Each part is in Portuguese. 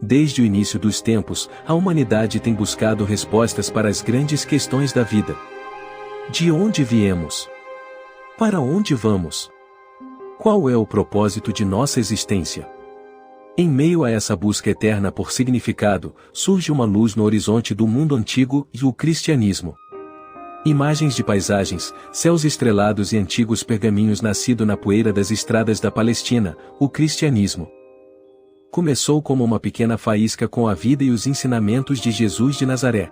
Desde o início dos tempos, a humanidade tem buscado respostas para as grandes questões da vida. De onde viemos? Para onde vamos? Qual é o propósito de nossa existência? Em meio a essa busca eterna por significado, surge uma luz no horizonte do mundo antigo e o cristianismo. Imagens de paisagens, céus estrelados e antigos pergaminhos nascido na poeira das estradas da Palestina, o cristianismo. Começou como uma pequena faísca com a vida e os ensinamentos de Jesus de Nazaré.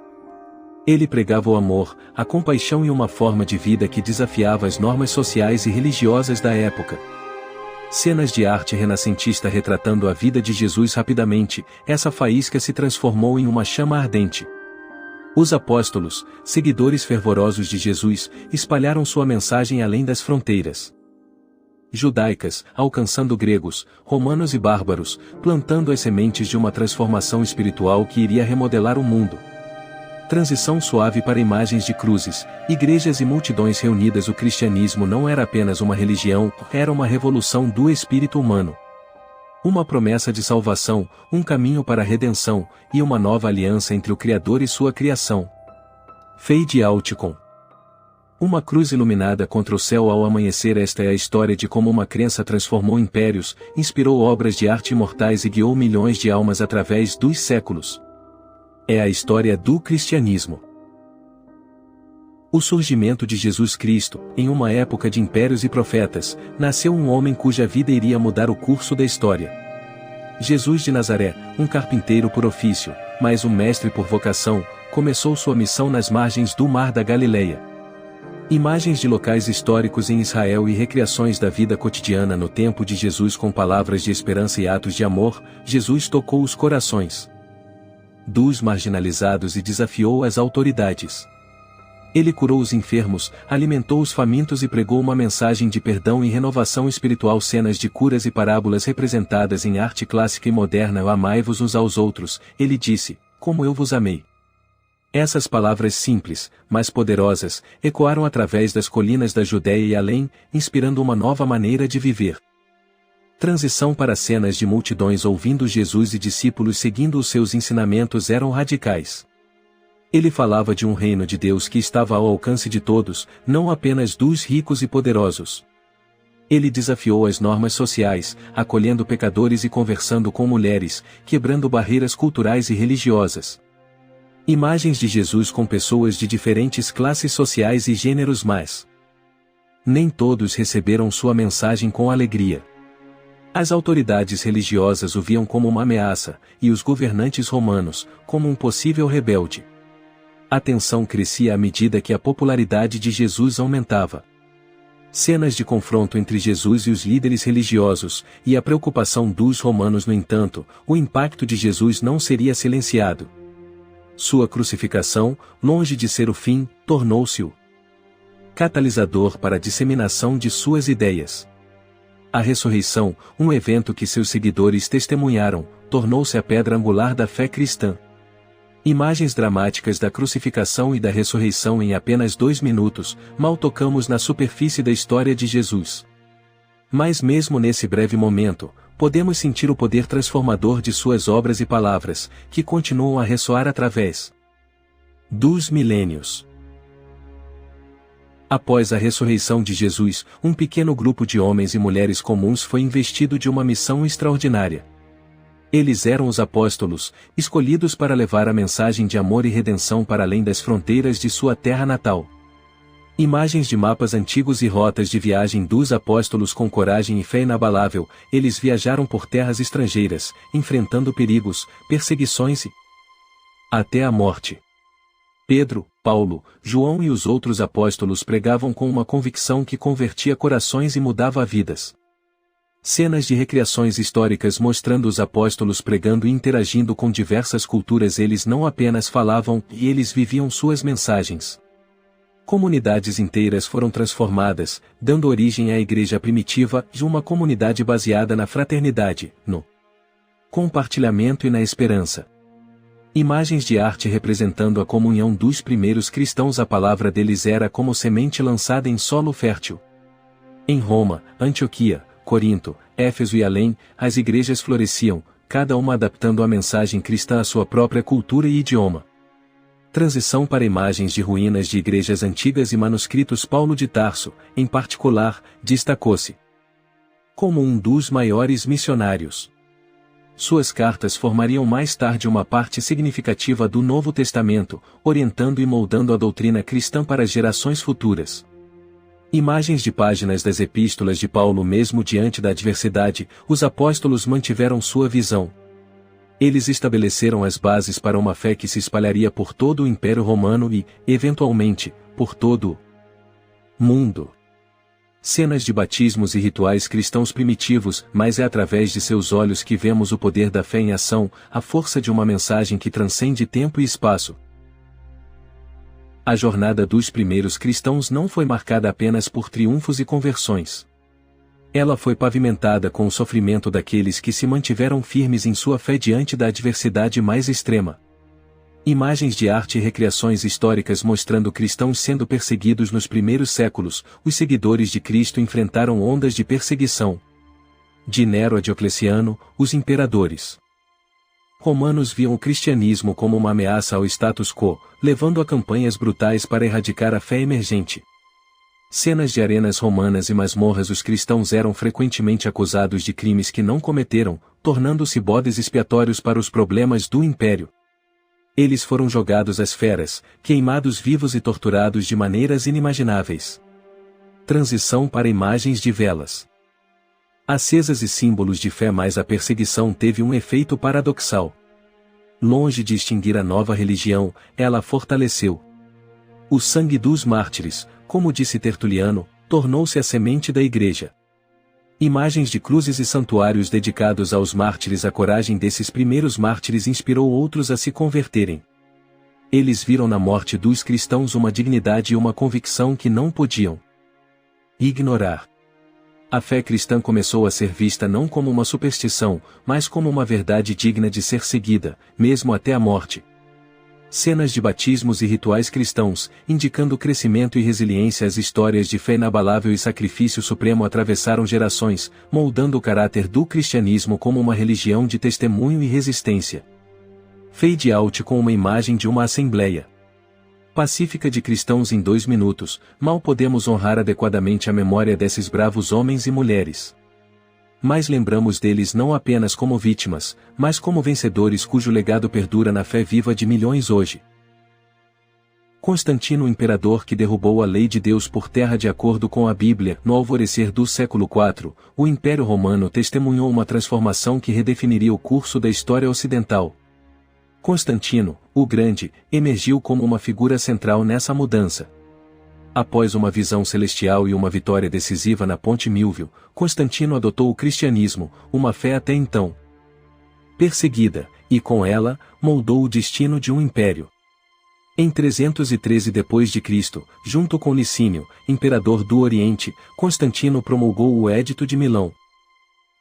Ele pregava o amor, a compaixão e uma forma de vida que desafiava as normas sociais e religiosas da época. Cenas de arte renascentista retratando a vida de Jesus rapidamente, essa faísca se transformou em uma chama ardente. Os apóstolos, seguidores fervorosos de Jesus, espalharam sua mensagem além das fronteiras judaicas, alcançando gregos, romanos e bárbaros, plantando as sementes de uma transformação espiritual que iria remodelar o mundo. Transição suave para imagens de cruzes, igrejas e multidões reunidas. O cristianismo não era apenas uma religião, era uma revolução do espírito humano. Uma promessa de salvação, um caminho para a redenção, e uma nova aliança entre o Criador e sua criação. Fade out com uma cruz iluminada contra o céu ao amanhecer. Esta é a história de como uma crença transformou impérios, inspirou obras de arte imortais e guiou milhões de almas através dos séculos. É a história do cristianismo. O surgimento de Jesus Cristo, em uma época de impérios e profetas, nasceu um homem cuja vida iria mudar o curso da história. Jesus de Nazaré, um carpinteiro por ofício, mas um mestre por vocação, começou sua missão nas margens do Mar da Galileia. Imagens de locais históricos em Israel e recriações da vida cotidiana no tempo de Jesus com palavras de esperança e atos de amor. Jesus tocou os corações dos marginalizados e desafiou as autoridades. Ele curou os enfermos, alimentou os famintos e pregou uma mensagem de perdão e renovação espiritual. Cenas de curas e parábolas representadas em arte clássica e moderna. Amai-vos uns aos outros, ele disse, como eu vos amei. Essas palavras simples, mas poderosas, ecoaram através das colinas da Judéia e além, inspirando uma nova maneira de viver. Transição para cenas de multidões ouvindo Jesus e discípulos seguindo os seus ensinamentos eram radicais. Ele falava de um reino de Deus que estava ao alcance de todos, não apenas dos ricos e poderosos. Ele desafiou as normas sociais, acolhendo pecadores e conversando com mulheres, quebrando barreiras culturais e religiosas. Imagens de Jesus com pessoas de diferentes classes sociais e gêneros, mas nem todos receberam sua mensagem com alegria. As autoridades religiosas o viam como uma ameaça, e os governantes romanos, como um possível rebelde. A tensão crescia à medida que a popularidade de Jesus aumentava. Cenas de confronto entre Jesus e os líderes religiosos, e a preocupação dos romanos. No entanto, o impacto de Jesus não seria silenciado. Sua crucificação, longe de ser o fim, tornou-se o catalisador para a disseminação de suas ideias. A ressurreição, um evento que seus seguidores testemunharam, tornou-se a pedra angular da fé cristã. Imagens dramáticas da crucificação e da ressurreição em apenas 2 minutos, mal tocamos na superfície da história de Jesus. Mas mesmo nesse breve momento, podemos sentir o poder transformador de suas obras e palavras, que continuam a ressoar através dos milênios. Após a ressurreição de Jesus, um pequeno grupo de homens e mulheres comuns foi investido de uma missão extraordinária. Eles eram os apóstolos, escolhidos para levar a mensagem de amor e redenção para além das fronteiras de sua terra natal. Imagens de mapas antigos e rotas de viagem dos apóstolos com coragem e fé inabalável. Eles viajaram por terras estrangeiras, enfrentando perigos, perseguições e até a morte. Pedro, Paulo, João e os outros apóstolos pregavam com uma convicção que convertia corações e mudava vidas. Cenas de recriações históricas mostrando os apóstolos pregando e interagindo com diversas culturas. Eles não apenas falavam, e eles viviam suas mensagens. Comunidades inteiras foram transformadas, dando origem à igreja primitiva e uma comunidade baseada na fraternidade, no compartilhamento e na esperança. Imagens de arte representando a comunhão dos primeiros cristãos. A palavra deles era como semente lançada em solo fértil. Em Roma, Antioquia, Corinto, Éfeso e além, as igrejas floresciam, cada uma adaptando a mensagem cristã à sua própria cultura e idioma. Transição para imagens de ruínas de igrejas antigas e manuscritos. Paulo de Tarso, em particular, destacou-se como um dos maiores missionários. Suas cartas formariam mais tarde uma parte significativa do Novo Testamento, orientando e moldando a doutrina cristã para as gerações futuras. Imagens de páginas das epístolas de Paulo. Mesmo diante da adversidade, os apóstolos mantiveram sua visão. Eles estabeleceram as bases para uma fé que se espalharia por todo o Império Romano e, eventualmente, por todo o mundo. Cenas de batismos e rituais cristãos primitivos, mas é através de seus olhos que vemos o poder da fé em ação, a força de uma mensagem que transcende tempo e espaço. A jornada dos primeiros cristãos não foi marcada apenas por triunfos e conversões. Ela foi pavimentada com o sofrimento daqueles que se mantiveram firmes em sua fé diante da adversidade mais extrema. Imagens de arte e recriações históricas mostrando cristãos sendo perseguidos nos primeiros séculos. Os seguidores de Cristo enfrentaram ondas de perseguição. De Nero a Diocleciano, os imperadores romanos viam o cristianismo como uma ameaça ao status quo, levando a campanhas brutais para erradicar a fé emergente. Cenas de arenas romanas e masmorras. Os cristãos eram frequentemente acusados de crimes que não cometeram, tornando-se bodes expiatórios para os problemas do império. Eles foram jogados às feras, queimados vivos e torturados de maneiras inimagináveis. Transição para imagens de velas acesas e símbolos de fé. Mas a perseguição teve um efeito paradoxal. Longe de extinguir a nova religião, ela a fortaleceu. O sangue dos mártires, como disse Tertuliano, tornou-se a semente da igreja. Imagens de cruzes e santuários dedicados aos mártires. A coragem desses primeiros mártires inspirou outros a se converterem. Eles viram na morte dos cristãos uma dignidade e uma convicção que não podiam ignorar. A fé cristã começou a ser vista não como uma superstição, mas como uma verdade digna de ser seguida, mesmo até a morte. Cenas de batismos e rituais cristãos, indicando crescimento e resiliência. As histórias de fé inabalável e sacrifício supremo atravessaram gerações, moldando o caráter do cristianismo como uma religião de testemunho e resistência. Fade out com uma imagem de uma assembleia pacífica de cristãos em 2 minutos. Mal podemos honrar adequadamente a memória desses bravos homens e mulheres. Mas lembramos deles não apenas como vítimas, mas como vencedores cujo legado perdura na fé viva de milhões hoje. Constantino, o imperador que derrubou a lei de Deus por terra. De acordo com a Bíblia, no alvorecer do século IV, o Império Romano testemunhou uma transformação que redefiniria o curso da história ocidental. Constantino, o Grande, emergiu como uma figura central nessa mudança. Após uma visão celestial e uma vitória decisiva na Ponte Milvio, Constantino adotou o cristianismo, uma fé até então perseguida, e com ela, moldou o destino de um império. Em 313 d.C., junto com Licínio, imperador do Oriente, Constantino promulgou o Edito de Milão.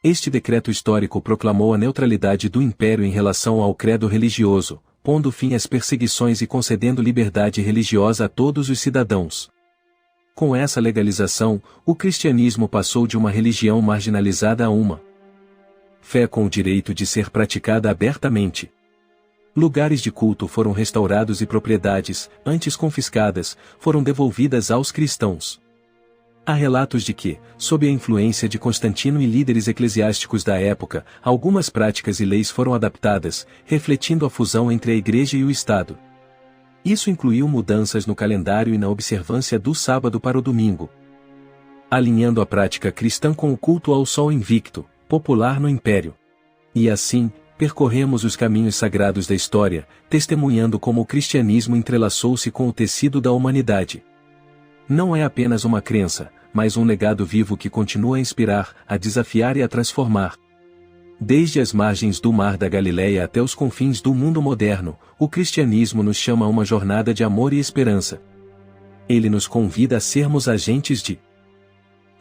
Este decreto histórico proclamou a neutralidade do império em relação ao credo religioso, pondo fim às perseguições e concedendo liberdade religiosa a todos os cidadãos. Com essa legalização, o cristianismo passou de uma religião marginalizada a uma fé com o direito de ser praticada abertamente. Lugares de culto foram restaurados e propriedades, antes confiscadas, foram devolvidas aos cristãos. Há relatos de que, sob a influência de Constantino e líderes eclesiásticos da época, algumas práticas e leis foram adaptadas, refletindo a fusão entre a Igreja e o Estado. Isso incluiu mudanças no calendário e na observância do sábado para o domingo, alinhando a prática cristã com o culto ao sol invicto, popular no Império. E assim, percorremos os caminhos sagrados da história, testemunhando como o cristianismo entrelaçou-se com o tecido da humanidade. Não é apenas uma crença, mas um legado vivo que continua a inspirar, a desafiar e a transformar. Desde as margens do Mar da Galileia até os confins do mundo moderno, o cristianismo nos chama a uma jornada de amor e esperança. Ele nos convida a sermos agentes de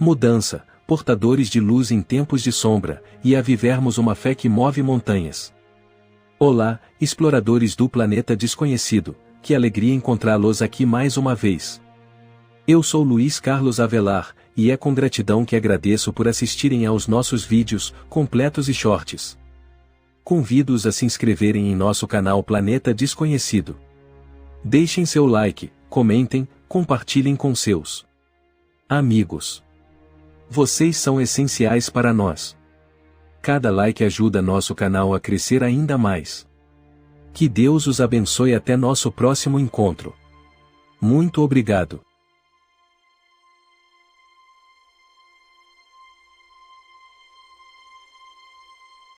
mudança, portadores de luz em tempos de sombra, e a vivermos uma fé que move montanhas. Olá, exploradores do planeta desconhecido, que alegria encontrá-los aqui mais uma vez. Eu sou Luiz Carlos Avelar, e é com gratidão que agradeço por assistirem aos nossos vídeos, completos e shorts. convido-os a se inscreverem em nosso canal Planeta Desconhecido. Deixem seu like, comentem, compartilhem com seus amigos. Vocês são essenciais para nós. Cada like ajuda nosso canal a crescer ainda mais. Que Deus os abençoe até nosso próximo encontro. Muito obrigado.